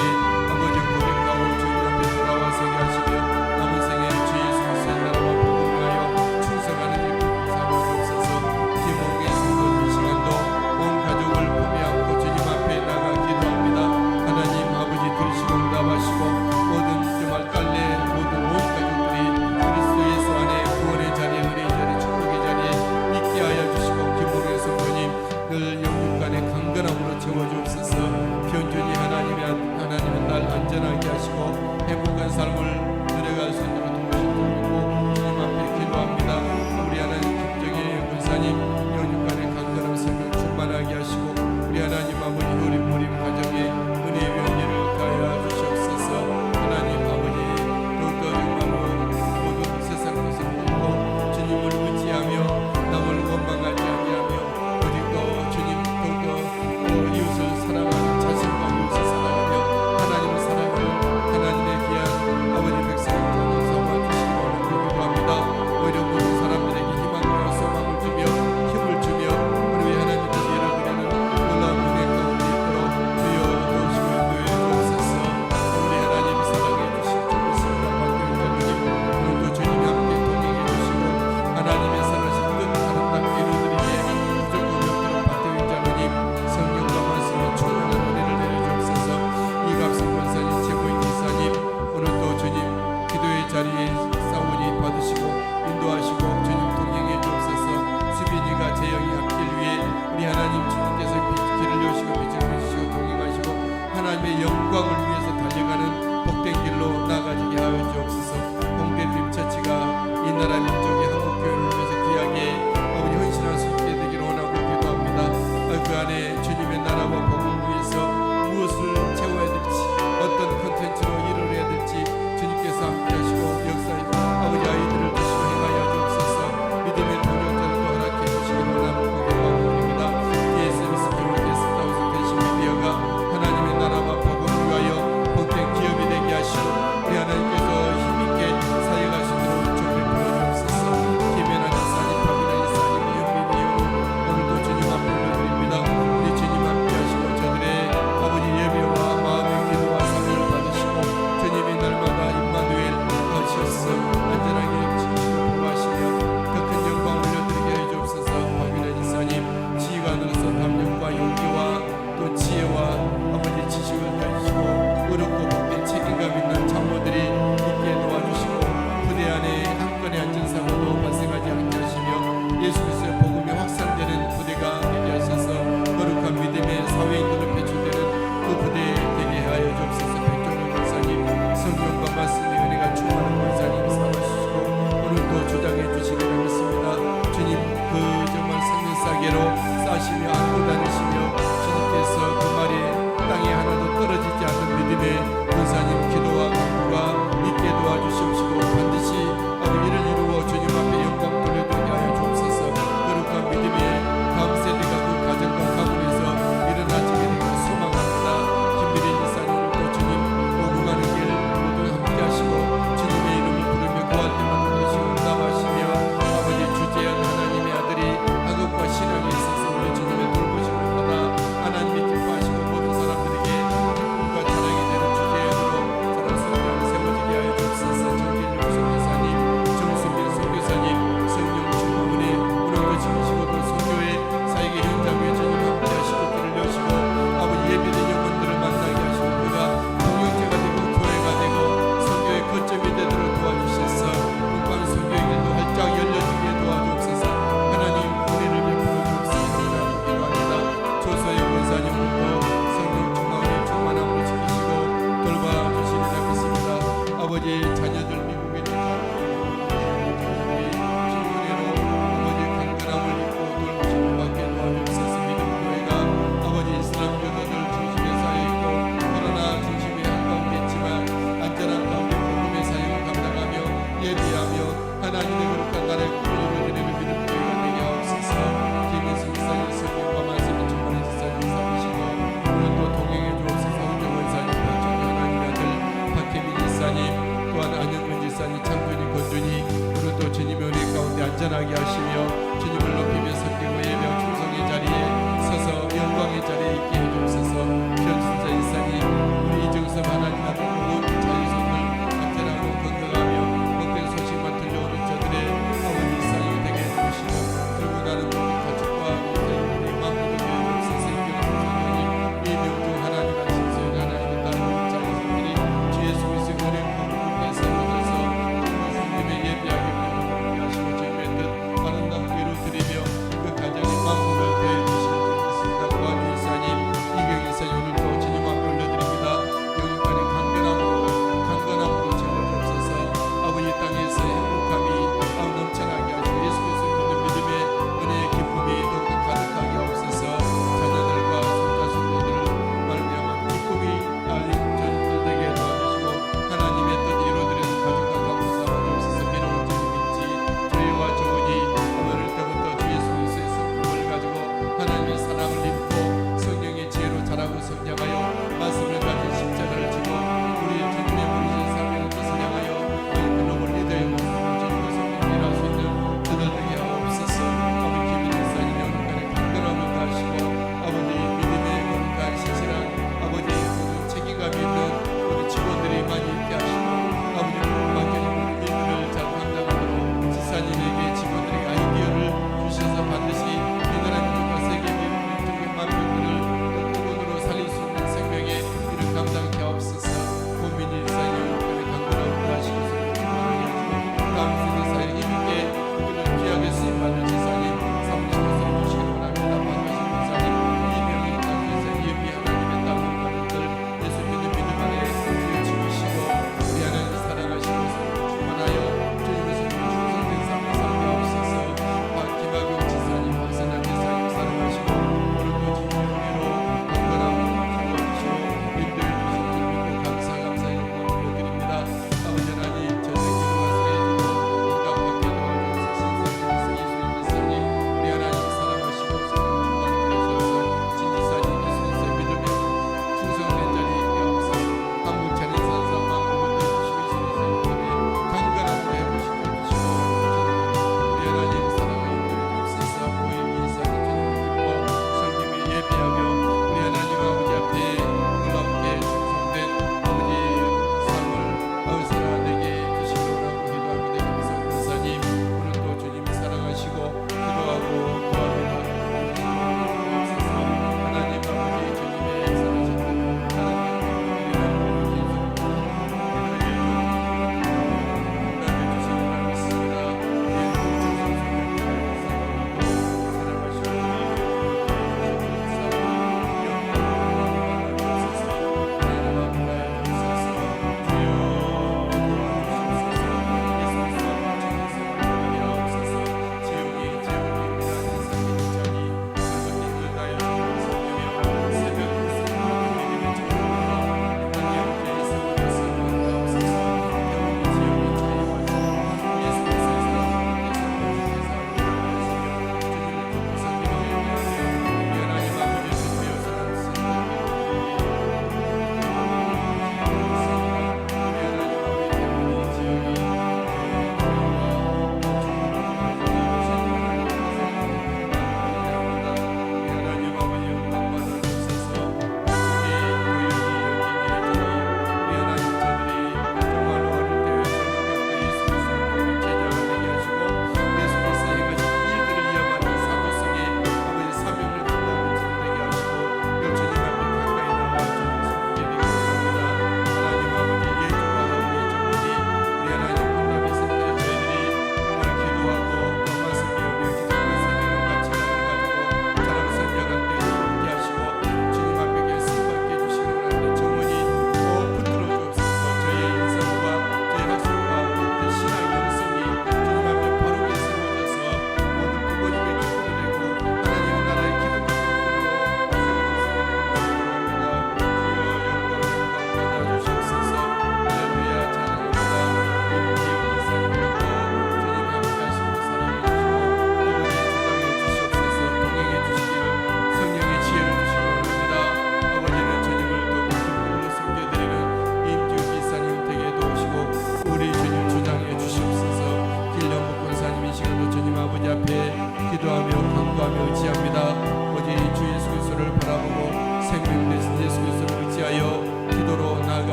아버지 고백하고 주님 앞에 돌아와서게 하시며 남은 생에 주 예수 그리스도의 나라와 복음을 위하여 충성하는 일 삼아 주옵소서. 김홍의 성도 이 시간도 온 가족을 품에 안고 주님 앞에 나가 기도합니다. 하나님 아버지 들으시고 응답하시고 모든 정말 깔래 모든 온 가족들이 그리스도 예수 안에 구원의 자리에 은혜의 자리에 축복의 자리에 있게 하여 주시고 김홍의 성도님 늘 영육간의 강건함으로 채워주옵소서. 변준이 하나님의 딸 안전하게 하시고 행복한 삶을 누려갈 수 있도록 도우시고 주님 앞에 기도합니다. 우리 하나님 김정희 권사님 영육간의 강건함 생명 충만하게 하시고 우리 하나님 아버지 효림 무림 가정에 은혜의 면리를 가하여 주시옵소서. 하나님 아버지 더욱더 정말로 모든 세상 것을 버리고 주님을 의지하며 남을 원망하지 아니하며 오직도 주님 더욱더 이웃을 사랑하는 자신과 이웃을 사랑하며 하나님을 사랑하는 하나님의 귀한 아버지 백성을 삼아 주시기 원하고 기도합니다. 오히려 모든 사람들에게 희망과 소망을 주며 힘을 주며 우리 하나님께서 열어드리는 놀라운 은혜 가운데 있도록 주여 도우시고 인도해 주옵소서. 우리 하나님 사랑해 주신 주님과 박경자 주님 오늘도 주님이 함께 동행해 주시고 하나님의 선하신 뜻 아름답게 이루어드리게 부족함이 없도록 박경자 주님 성령과 말씀에 충만한 은혜를 내려주옵소서. 이갑성 권사님 최고인 기사님 오늘도 주님 기도의 자리에 싸우니 받으시고 인도하시고 주님 동행해 주옵소서. 수빈이가 재영이 앞길 위에 우리 하나님 주님께서 길을 여시고 빛을 비추시고 동행하시고 하나님의 영광을 위해서 달려가는 복된 길로 나가지게 하여 주옵소서. 홍대림 처치가 이 나라 민족의 한국 교회를 위해서 귀하게 아버지 헌신할 수 있게 되기를 원하고 기도합니다. 그 안에 주님의 나라와 복음을 위해서 무엇을 채워야 될지 어떤 컨텐츠로 일을 해야 될지 주님께서 함께 하시고 역사에 아버지 아이들을 주시고 행하여 주옵소서. 믿음의 동역자를 또 허락해 주시기 원하고 기도하고 드립니다. 예수 그리스도 게스트하우스 대신 미디어가 하나님의 나라와 복음을 위하여 복된 기업이 되게 하시고 우리 하나님께서 힘있게 사역할 수 있도록 좀 베풀어 주옵소서. 김연아 집사님, 박은혜 집사님, 현민이 오늘도 주님 앞에 올려드립니다. 우리 지키시며 안고 다니시며 주님께서 그 말이 땅에 하나도 떨어지지 않는 믿음의 권사님 기도와 간구가 있게 도와주시옵시고 반드시 이를 이루어 주님 앞에 영광 돌려드리게 하여 주옵소서. 거룩한 믿음의 감셀리가 그 가정과 가문에서 일어나지게 되기를 소망합니다. 김미래 이사님 또 주님 오고 가는 길 모두 함께 하시고 주님의 이름을 부르며 구할 때마다 다시 응답하시며 아버지 주제한 하나님의 아들이 악업과 신앙에 있어서 우리 주님의 돌보심을 받아 하나님이 기뻐하시고 모든 사람들에게 기쁨과 자랑이 되는 주제연으로 사랑스럽게 세워지게 하여 주옵소서. 정길 용서 회사님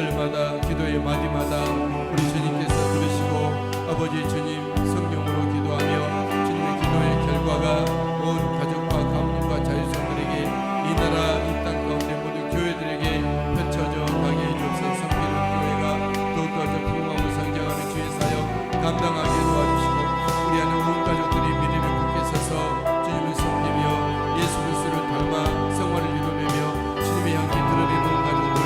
절마다 기도의 마디마다 우리 주님께서 들으시고 아버지 주님 성령으로 기도하며 주님의 기도의 결과가 온 가족과 가문과 자유성들에게 이 나라 이 땅 가운데 모든 교회들에게 펼쳐져 가게 해주옵소서. 섬기는 교회가 더욱더 저 부흥하고 성장하는 주의 사역 감당하게 도와주시고 우리 안에 온 가족들이 믿음에 굳게 서서 주님을 섬기며 예수 그리스도를 닮아 생활을 이루며 주님의 향기 드러내는 가족들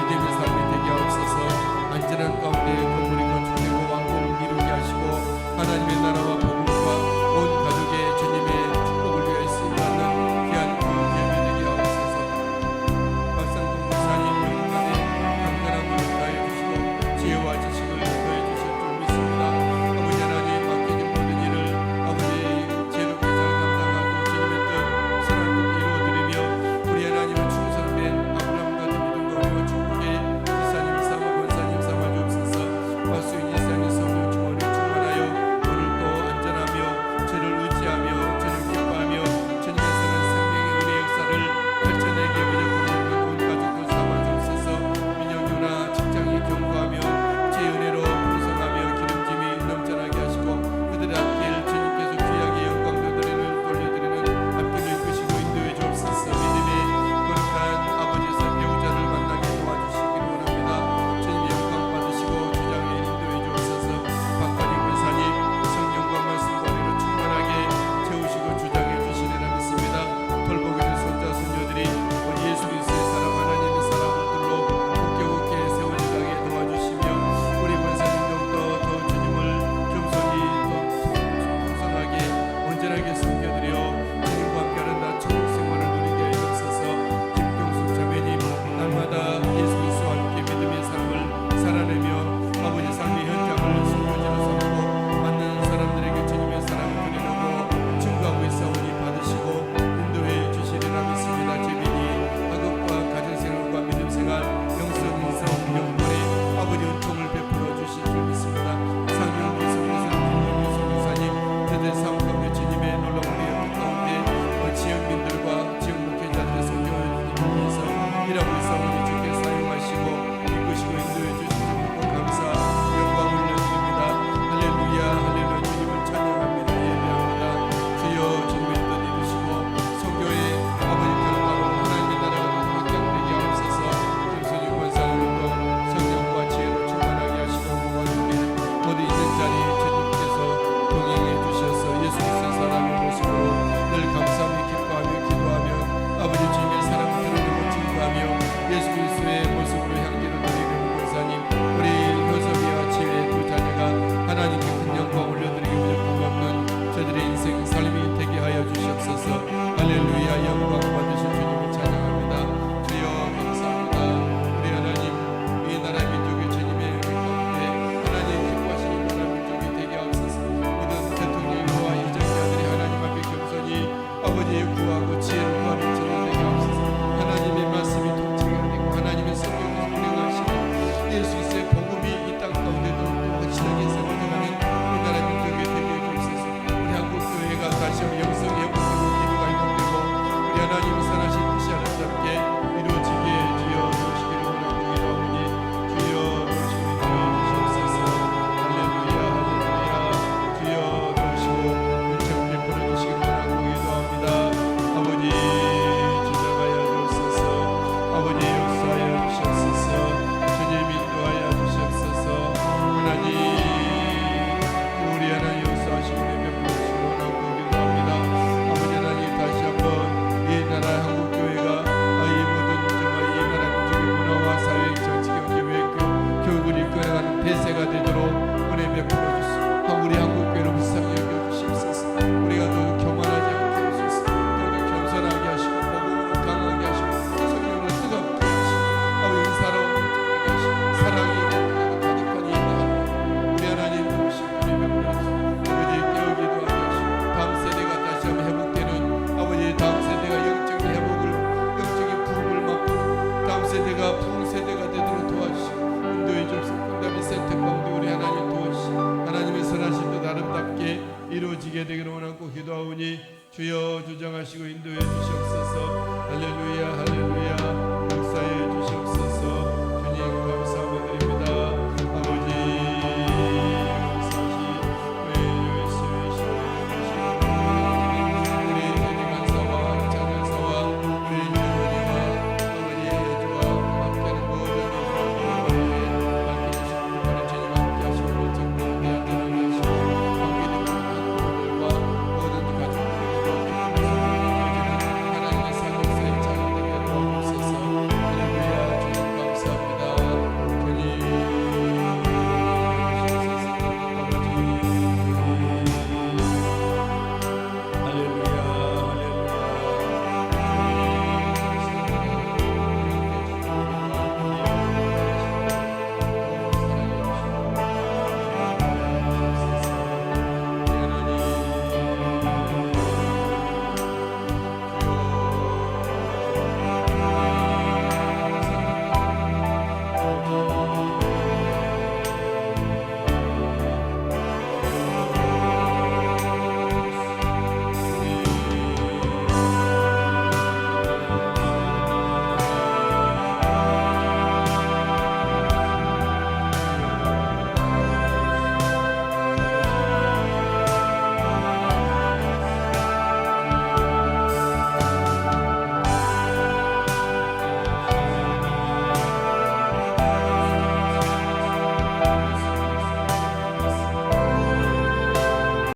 믿음의 삶이 되게 하옵소서. 안전한 가운데 건물이 건축되고 왕국을 이루게 하시고 하나님의 나라와 복음과 온 가족의 주님의 축복을 위하여 쓰임받는 귀한 교회 되게 하옵소서. 박상동 목사님 영간에 강건한 힘을 다해 주시고 지혜와 지식을 더해 주실 줄 믿습니다. 아버지 하나님 맡겨진 모든 일을 아버지의 지혜롭게 잘 감당하고 주님의 뜻 선한 뜻 이루어드리며 우리 하나님은 충성된 아브라함 같은 믿음과 우리와 축복의 지사님 삼아 권사님 삼아 주옵소서. 말씀인 이스라엘 성령 충만을 충만하여 오늘도 안전하며 주를 의지하며 주를 기뻐하며 주님의 선한 생명의 은혜 역사를 펼쳐내게 부족한 온 가족들 삼아 주옵소서. 민영유나 직장이 경고하며 제 은혜로 풍성하며 기름짐이 넘쳐나게 하시고 그들의 앞길 주님께서 귀하게 영광도 드리는 돌려드리는 앞길을 이끄시고 인도해 주옵소서. 믿음의 거룩한 아버지에서 배우자를 만나게 도와주시기를 원합니다. 주님의 영광 받으시고 주장에 인도해 주옵소서. 박관희 권사님 성령과 말씀과 은혜로 충만하게 채우시고 주장해 주시리라 믿습니다. 돌보기는 손자 손녀들이 우리 예수 그리스도의 사랑 하나님의 사랑을 굳게 세워지게 도와주시며 우리 권사님 더욱더 주님을 겸손히 더 풍성하게 온전하게 섬겨드려 주님과 함께하는 나 천국 생활을 누리게 하여 주옵소서. 김경숙 자매님 날마다 예수 그리스도와 함께 믿음의 삶을 살아내며 아버지 삶의 현장을 순교지로 삼고 만난 사람들에게 주님의 사랑을 드리려고 증거하고 있사오니 받으시고 인도해 주시리라 믿습니다. 재민이 학업과 가정생활과 믿음생활 영성 인성 영혼에 아버지 은총을 베풀어 주실 줄 믿습니다. 상영 성교사님 김영수 목사님 제대 삶 가운데 주님의 놀라운 은혜 가운데 지역민들과 지역 목회자들의 성경을 위해서 일하고 있사오니 주께 사용하시고 이끄시고 인도해 주신 줄 감사 영광 올려드립니다. 할렐루야 할렐루야 주님을 찬양합니다. 예배합니다. 주여 주님의 뜻 이루시고 성교의 아버지 결과로 하나님의 나라가 확장되게 하옵소서. 김순희 권사님도 성령과 지혜로 충만하게 하시고 모든 있는 자리에 주님께서 동행해 주셔서 예수 그리스도의 사랑의 모습으로 늘 감사하며 기뻐하며 기도하며 아버지 주님의 사랑을 드러내고 증거하며 예수 그리스도의 모습으로 향기를 드리는 권사님 우리 효섭이와 지혜의 두 자녀가 하나님께 큰 영광 올려드리기 부족함이 없는 저들의 인생 삶이 되게 하여 주시옵소서. 할렐루야 영광 받으신 주님을 찬양합니다. 주여 감사합니다. 우리 하나님 이 나라 민족의 주님의 은혜 가운데 하나님 기뻐하시는 나라 민족이 되게 하옵소서. 모든 대통령과 이정자들이 하나님 앞에 겸손히 아버지의 구하고 지혜를 구하는 저들 되게 하옵소서. 하나님의 말씀이 통치가 되고 하나님의 성령을 운행하시고 예수 그리스도의 복음이 이 땅 가운데도 확실하게 세워져가는 이 나라 민족이 되게 해주옵소서. 우리 한국 교회가 다시 한번 영성이 회복되고 기도가 회복되고 우리 하나님 선하신 뜻이 아름답게 이루어지게 주여 도우시기를 원하고 기도하오니 주여 도우시기를 주옵소서. 할렐루야 할렐루야 주여 도우시고 은총 베풀어 주시기를 원하고 기도합니다. 아버지 주장하여 주옵소서. 아버지 역사하여 주시옵소서. 주님 인도하여 주시옵소서. 하나님 우리 하나님 역사하시고 베풀어 주시기를 원하고 기도합니다. 아버지 하나님 다시 한번 이 나라 한국교회가 이 모든 정말 이 나라 민족의 문화와 사회 정치 경제 외교 교육을 이끌어가는 대세가 되도록 은혜 베풀어 주시고 우리 한국교회를 불쌍히 여겨주시옵소서. 우리가 더 교만하지 않게 하소서. 더욱 겸손하게 하시고 복음으로 강하게 하시고 성령으로 뜨겁게 하시고 아버지 은사로 넘쳐나게 하시고 사랑이 가득한 이 나라 우리 하나님 도우시고 우리 베풀어 주시고 아버지 깨우기도 하게 하시고 다음 세대가 다시 한번 회복되는 아버지 다음 세대가 영적인 회복을 영적인 부흥을 맛보는 다음 세대가 부흥 세대가 되도록 도와주시고 인도해 주옵소서. 응답의 센터 가운데 우리 하나님 도와주시고 하나님의 선하신 뜻 아름답게 이루어지게 되기를 원하고 기도하오니 주여 주장하시고 인도해 주시옵소서. 할렐루야 할렐루야